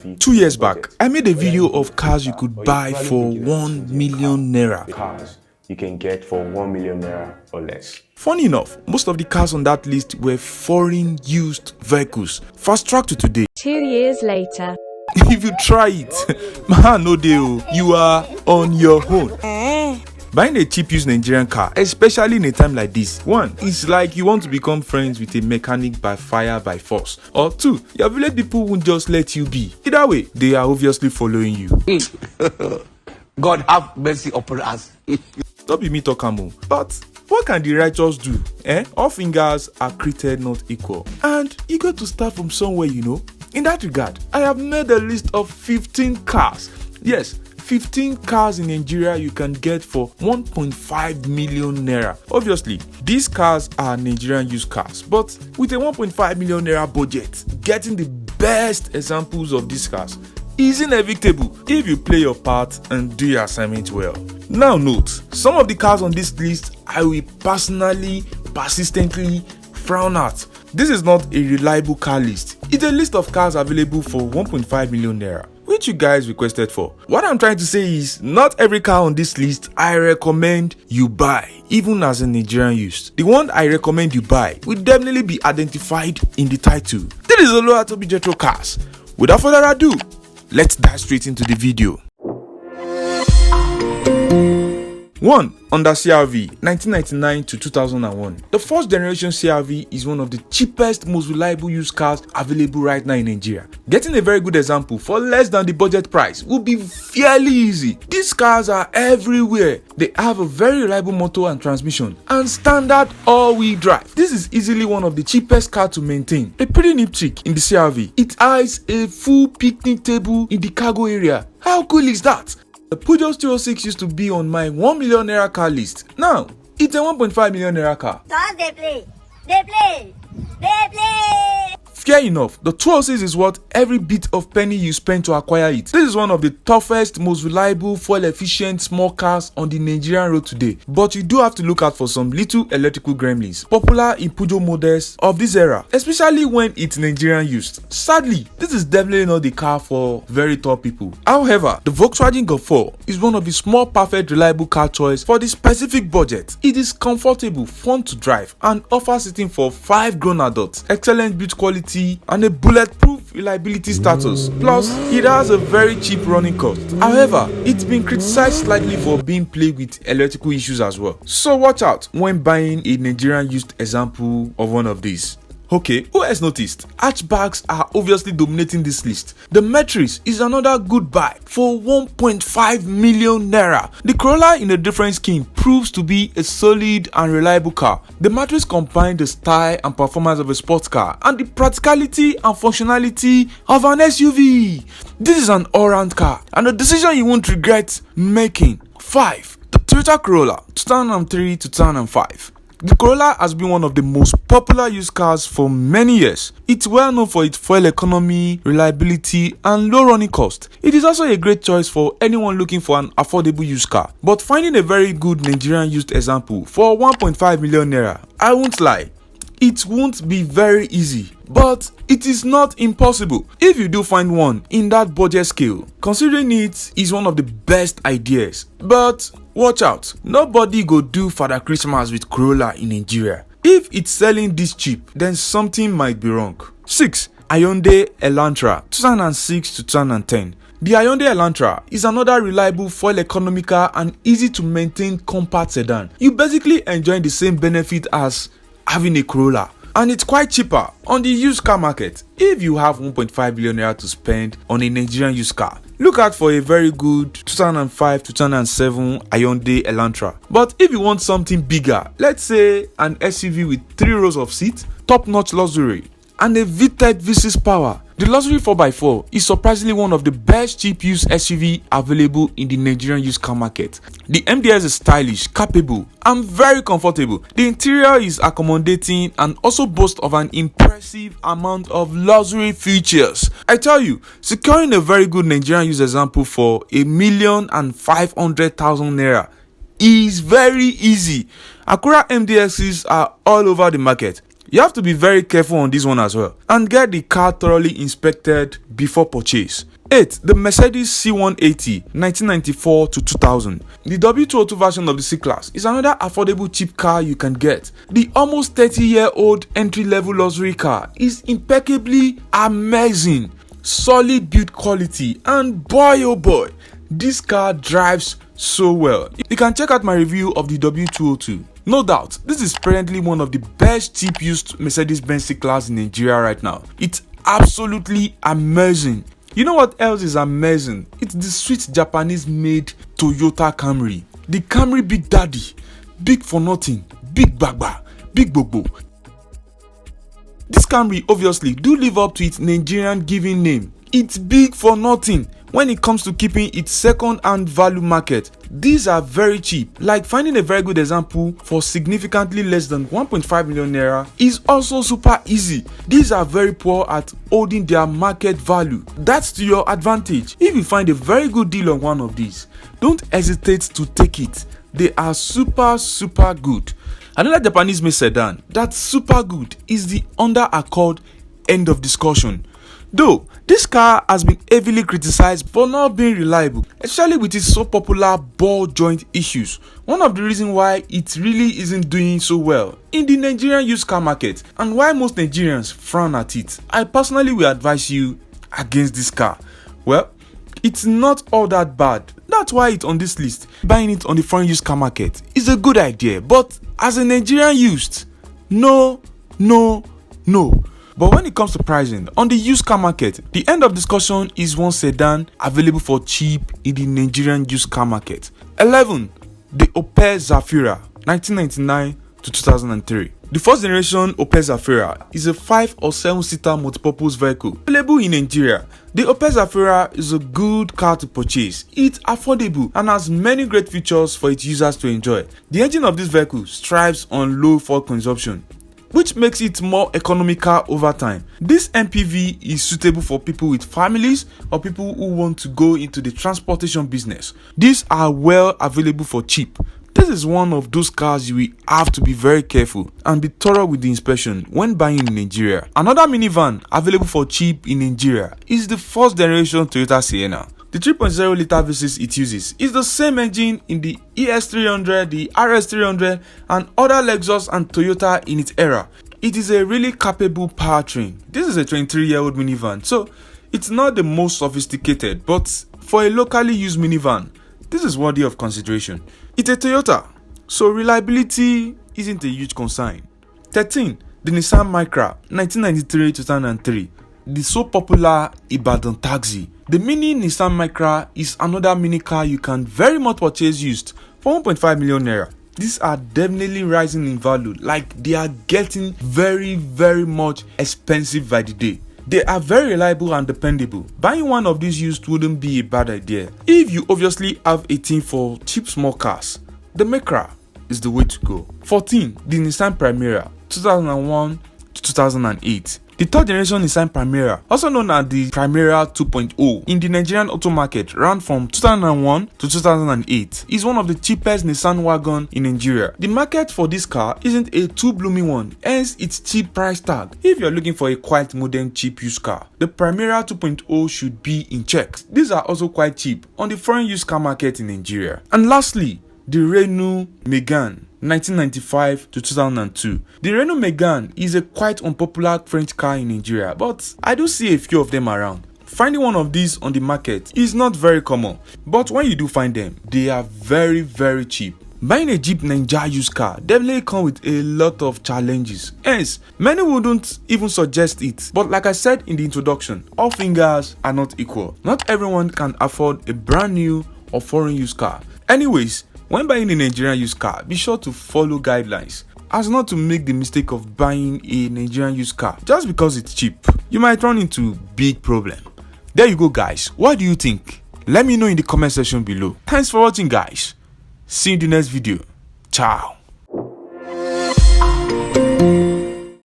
2 years back, I made a video of cars you could buy for 1 million naira. Cars you can get for 1 million naira or less. Funny enough, most of the cars on that list were foreign used vehicles. Fast track to today. 2 years later. If you try it, man, no deal, you are on your own. Buying a cheap used Nigerian car, especially in a time like this, one, it's like you want to become friends with a mechanic by fire by force. Or two, your village people won't just let you be. Either way, they are obviously following you. God have mercy upon us. Don't be me talking, but what can the righteous do? All fingers are created not equal. And you got to start from somewhere, you know. In that regard, I have made a list of 15 cars. Yes, 15 cars in Nigeria you can get for 1.5 million naira. Obviously, these cars are Nigerian used cars, but with a 1.5 million naira budget, getting the best examples of these cars is inevitable if you play your part and do your assignment well. Now note, some of the cars on this list I will personally, persistently frown at. This is not a reliable car list. It's a list of cars available for 1.5 million naira, which you guys requested for. What I'm trying to say is, not every car on this list I recommend you buy, even as a Nigerian used. The one I recommend you buy will definitely be identified in the title. This is Oluwatobi Jethro Cars. Without further ado, let's dive straight into the video. 1. Honda CR-V 1999 to 2001. The first generation CR-V is one of the cheapest, most reliable used cars available right now in Nigeria. Getting a very good example for less than the budget price will be fairly easy. These cars are everywhere. They have a very reliable motor and transmission and standard all-wheel drive. This is easily one of the cheapest cars to maintain. A pretty neat trick in the CR-V, it has a full picnic table in the cargo area. How cool is that? The Peugeot 206 used to be on my 1 million naira car list. Now, it's a 1.5 million naira car. They play. Fair enough, the 206 is worth every bit of penny you spend to acquire it. This is one of the toughest, most reliable, fuel-efficient small cars on the Nigerian road today. But you do have to look out for some little electrical gremlins, popular in Peugeot models of this era, especially when it's Nigerian used. Sadly, this is definitely not the car for very tall people. However, the Volkswagen Golf is one of the small, perfect, reliable car choice for the specific budget. It is comfortable, fun to drive, and offers sitting for 5 grown adults, excellent build quality, and a bulletproof reliability status. Plus, it has a very cheap running cost. However, it's been criticized slightly for being plagued with electrical issues as well. So watch out when buying a Nigerian used example of one of these. Okay, who else noticed? Hatchbacks are obviously dominating this list. The Matrix is another good buy for 1.5 million naira. The Corolla in a different skin proves to be a solid and reliable car. The Matrix combines the style and performance of a sports car and the practicality and functionality of an SUV. This is an all-round car and a decision you won't regret making. 5. The Toyota Corolla 2003 to 2005. The Corolla has been one of the most popular used cars for many years. It's well known for its fuel economy, reliability, and low running cost. It is also a great choice for anyone looking for an affordable used car. But finding a very good Nigerian used example for 1.5 million naira, I won't lie, it won't be very easy. But it is not impossible if you do find one in that budget scale. Considering it is one of the best ideas. But watch out, nobody go do Father Christmas with Corolla in Nigeria. If it's selling this cheap, then something might be wrong. 6. Hyundai Elantra 2006 to 2010. The Hyundai Elantra is another reliable, fuel economical, and easy to maintain compact sedan. You basically enjoy the same benefit as having a Corolla, and it's quite cheaper on the used car market. If you have 1.5 billion naira to spend on a Nigerian used car, look out for a very good 2005 to 2007 Hyundai Elantra. But if you want something bigger, let's say an SUV with 3 rows of seats, top-notch luxury, and a VTEC V6 power, the Luxury 4x4 is surprisingly one of the best cheap used SUV available in the Nigerian used car market. The MDX is stylish, capable, and very comfortable. The interior is accommodating and also boasts of an impressive amount of luxury features. I tell you, securing a very good Nigerian used example for 1,500,000 naira is very easy. Acura MDXs are all over the market. You have to be very careful on this one as well and get the car thoroughly inspected before purchase. 8. The Mercedes C180 1994 to 2000. The W202 version of the C-Class is another affordable cheap car you can get. The almost 30-year-old entry-level luxury car is impeccably amazing, solid build quality, and boy oh boy, this car drives so well. You can check out my review of the W202. No doubt, this is presently one of the best cheap used Mercedes-Benz C-Class in Nigeria right now. It's absolutely amazing. You know what else is amazing? It's the sweet Japanese made Toyota Camry. The Camry Big Daddy. Big for nothing. Big Bagba. Big Bobo. This Camry obviously do live up to its Nigerian given name. It's big for nothing when it comes to keeping its second-hand value market. These are very cheap. Like finding a very good example for significantly less than 1.5 million naira is also super easy. These are very poor at holding their market value. That's to your advantage. If you find a very good deal on one of these, don't hesitate to take it. They are super good. Another Japanese made sedan that's super good is the Honda Accord. End of discussion. Though this car has been heavily criticized for not being reliable, especially with its so popular ball joint issues. One of the reasons why it really isn't doing so well in the Nigerian used car market and why most Nigerians frown at it. I personally will advise you against this car. Well, it's not all that bad. That's why it's on this list. Buying it on the foreign used car market is a good idea, but as a Nigerian used, no. But when it comes to pricing on the used car market, the end of discussion is one sedan available for cheap in the Nigerian used car market. 11. The Opel Zafira 1999 to 2003. The first generation Opel Zafira is a 5 or 7 seater multipurpose vehicle available in Nigeria. The Opel Zafira is a good car to purchase. It's affordable and has many great features for its users to enjoy. The engine of this vehicle strives on low fuel consumption, which makes it more economical over time. This MPV is suitable for people with families or people who want to go into the transportation business. These are well available for cheap. This is one of those cars you will have to be very careful and be thorough with the inspection when buying in Nigeria. Another minivan available for cheap in Nigeria is the first generation Toyota Sienna. The 3.0 liter V6 it uses is the same engine in the ES300, the RS300 and other Lexus and Toyota in its era. It is a really capable powertrain. This is a 23-year-old minivan, so it's not the most sophisticated, but for a locally used minivan, this is worthy of consideration. It's a Toyota, so reliability isn't a huge concern. 13. The Nissan Micra 1993-2003. The so popular Ibadan taxi. The mini Nissan Micra is another mini car you can very much purchase used for 1.5 million naira. These are definitely rising in value, like they are getting very much expensive by the day. They are very reliable and dependable. Buying one of these used wouldn't be a bad idea. If you obviously have a thing for cheap small cars, the Micra is the way to go. 14. The Nissan Primera 2001 to 2008. The third generation Nissan Primera, also known as the Primera 2.0, in the Nigerian auto market ran from 2001 to 2008, is one of the cheapest Nissan wagon in Nigeria. The market for this car isn't a too blooming one, hence its cheap price tag. If you're looking for a quite modern cheap used car, the Primera 2.0 should be in check. These are also quite cheap on the foreign used car market in Nigeria. And lastly, the Renault Megane 1995 to 2002. The Renault Megane is a quite unpopular French car in Nigeria, but I do see a few of them around. Finding one of these on the market is not very common, but when you do find them, they are very cheap. Buying a Jeep Ninja used car definitely comes with a lot of challenges, hence many wouldn't even suggest it. But like I said in the introduction, all fingers are not equal. Not everyone can afford a brand new or foreign used car. Anyways, when buying a Nigerian used car, be sure to follow guidelines as not to make the mistake of buying a Nigerian used car just because it's cheap. You might run into big problem. There you go guys, what do you think? Let me know in the comment section below. Thanks for watching guys. See you in the next video. Ciao.